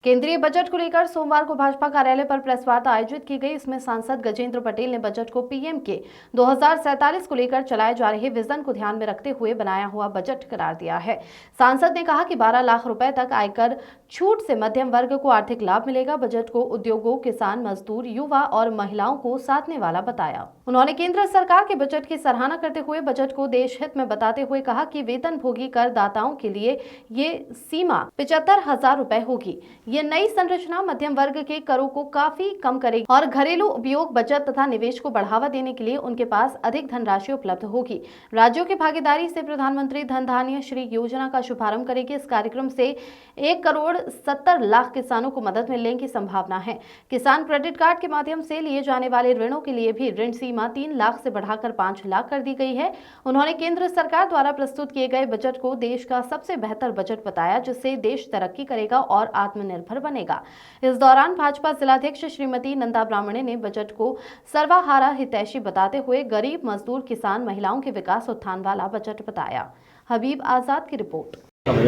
केंद्रीय बजट को लेकर सोमवार को भाजपा कार्यालय पर प्रेस वार्ता आयोजित की गई। इसमें सांसद गजेंद्र पटेल ने बजट को पीएम के 2047 को लेकर चलाए जा रहे विजन को ध्यान में रखते हुए बनाया हुआ बजट करार दिया है। सांसद ने कहा कि 12 लाख रुपए तक आयकर छूट से मध्यम वर्ग को आर्थिक लाभ मिलेगा। बजट को उद्योगों, किसान, मजदूर, युवा और महिलाओं को साधने वाला बताया। उन्होंने केंद्र सरकार के बजट की सराहना करते हुए बजट को देश हित में बताते हुए कहा कि वेतनभोगी करदाताओं के लिए ये सीमा 75,000 रुपए होगी। ये नई संरचना मध्यम वर्ग के करों को काफी कम करेगी और घरेलू उपयोग, बचत तथा निवेश को बढ़ावा देने के लिए उनके पास अधिक धनराशि उपलब्ध होगी। राज्यों की भागीदारी से प्रधानमंत्री धन धान्य श्री योजना का शुभारंभ करेगी। इस कार्यक्रम से 1,70,00,000 किसानों को मदद मिलने की संभावना है। किसान क्रेडिट कार्ड के माध्यम से लिए जाने वाले ऋणों के लिए भी ऋण सीमा 3 लाख से बढ़ाकर 5 लाख कर दी गई है। उन्होंने केंद्र सरकार द्वारा प्रस्तुत किए गए बजट को देश का सबसे बेहतर बजट बताया, जिससे देश तरक्की करेगा और आत्मनिर्भर बनेगा। इस दौरान भाजपा जिलाध्यक्ष श्रीमती नंदा ब्राह्मणे ने बजट को सर्वहारा हितैषी बताते हुए गरीब, मजदूर, किसान, महिलाओं के विकास उत्थान वाला बजट बताया। हबीब आजाद की रिपोर्ट। वर्ष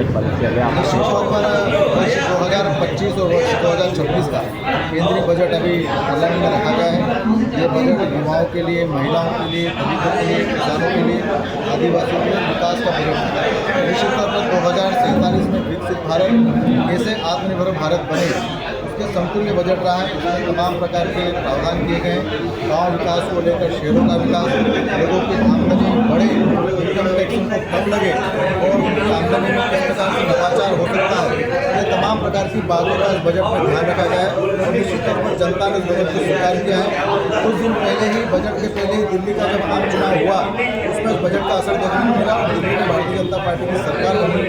2025 और वर्ष 2026 का केंद्रीय बजट अभी पार्लियामेंट में रखा गया है। ये बजट युवाओं के लिए, महिलाओं के लिए, दलितों के लिए, किसानों के लिए, आदिवासियों के लिए विकास का बजट है। निश्चित तौर पर 2047 में विकसित भारत कैसे आत्मनिर्भर भारत बने, उसके समतुल्य बजट रहा है। उसमें तमाम प्रकार के प्रावधान किए गए हैं। गाँव विकास को लेकर शहरों का विकास, लोगों की आमदनी बढ़े, इनकम टैक्स उनको कम लगे और उनकी आमदनी में किस प्रकार से नवाचार हो सकता है, ये तमाम प्रकार की बातों का इस बजट में ध्यान रखा गया है। और निश्चित तौर पर जनता ने इस बजट को स्वीकार किया है। कुछ दिन पहले ही, बजट के पहले ही दिल्ली का जब आम चुनाव हुआ, उसमें इस बजट का असर देखने को मिला। दिल्ली में भारतीय जनता पार्टी की सरकार बनी।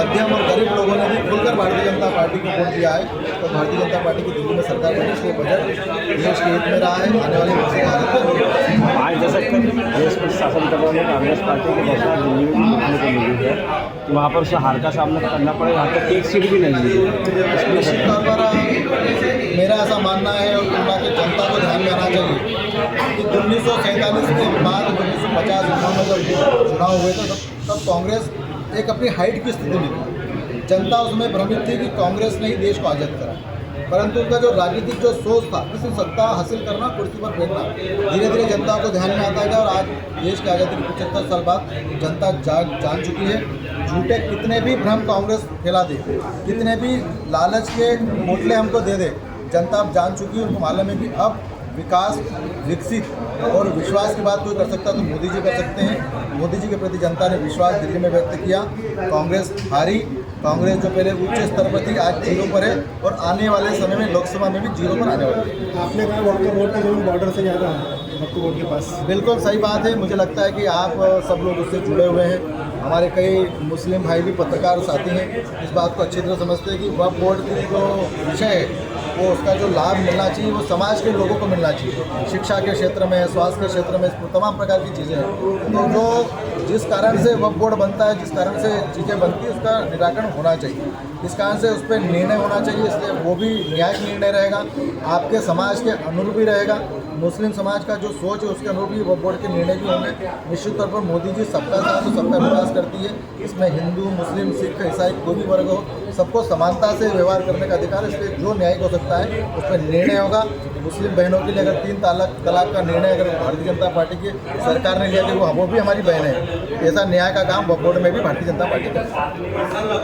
मध्यम और गरीब लोगों ने भी खुलकर भारतीय जनता पार्टी को वोट दिया है और भारतीय जनता पार्टी की दिल्ली में सरकार बनी। इसलिए बजट देश के हित में रहा है। आने वाले विकसित भारत में आज जैसे देश को शासन कर रहे कांग्रेस पार्टी के घोषणा दिल्ली में भी देखने को मिली है कि वहाँ पर उसे हार का सामना करना पड़ेगा। यहाँ तक एक सीट भी नहीं मिली है। निश्चित तौर पर मेरा ऐसा मानना है और पूरा की जनता को ध्यान में आना चाहिए कि 1947 के बाद 1950 में जब चुनाव हुए थे तब कांग्रेस एक अपनी हाइट की स्थिति में थी। जनता उसमें भ्रमित थी कि कांग्रेस ने ही देश को आज़ाद करा, परंतु उनका जो राजनीतिक जो सोच था, किसी सत्ता हासिल करना, कुर्सी पर बैठना, धीरे धीरे जनता को ध्यान में आता गया। और आज देश की आज़ादी के 75 साल बाद जनता जान चुकी है। झूठे कितने भी भ्रम कांग्रेस फैला दे, कितने भी लालच के मोटले हमको दे दे, जनता अब जान चुकी है। उनको मालूम है कि अब विकास, विकसित और विश्वास की बात कोई कर सकता तो मोदी जी कर सकते हैं। मोदी जी के प्रति जनता ने विश्वास दिल्ली में व्यक्त किया। कांग्रेस हारी। कांग्रेस जो पहले उच्च स्तर पर थी, आज जीरो पर है और आने वाले समय में लोकसभा में भी जीरो पर आने वाली है। आपने कहा वोट का जमीन बॉर्डर से ज़्यादा है वक्फ बोर्ड के पास। बिल्कुल सही बात है। मुझे लगता है कि आप सब लोग उससे जुड़े हुए हैं। हमारे कई मुस्लिम भाई भी पत्रकार साथी हैं, इस बात को अच्छी तरह समझते हैं कि वक्फ बोर्ड की जो विषय है वो उसका जो लाभ मिलना चाहिए वो समाज के लोगों को मिलना चाहिए। शिक्षा के क्षेत्र में, स्वास्थ्य के क्षेत्र में, तमाम प्रकार की चीज़ें हैं। तो जो जिस कारण से वक्फ बोर्ड बनता है, जिस कारण से चीज़ें बनती है, उसका निराकरण होना चाहिए। इस कारण से उस पर निर्णय होना चाहिए। इसलिए वो भी न्यायिक निर्णय रहेगा, आपके समाज के अनुरूप ही रहेगा। मुस्लिम समाज का जो सोच है उसके अनुरूप ही वक्फ बोर्ड के निर्णय भी होंगे। निश्चित तौर पर मोदी जी सबका साथ तो सबका विकास करती है। इसमें हिंदू, मुस्लिम, सिख, ईसाई कोई भी वर्ग हो, सबको समानता से व्यवहार करने का अधिकार है। इसलिए जो न्यायिक हो सकता है उस पर निर्णय होगा। मुस्लिम बहनों के लिए अगर 3 तलाक का निर्णय अगर भारतीय जनता पार्टी की सरकार ने लिया कि वो भी हमारी बहन है, ऐसा न्याय का काम वक्फ बोर्ड में भी भारतीय जनता पार्टी करेगी।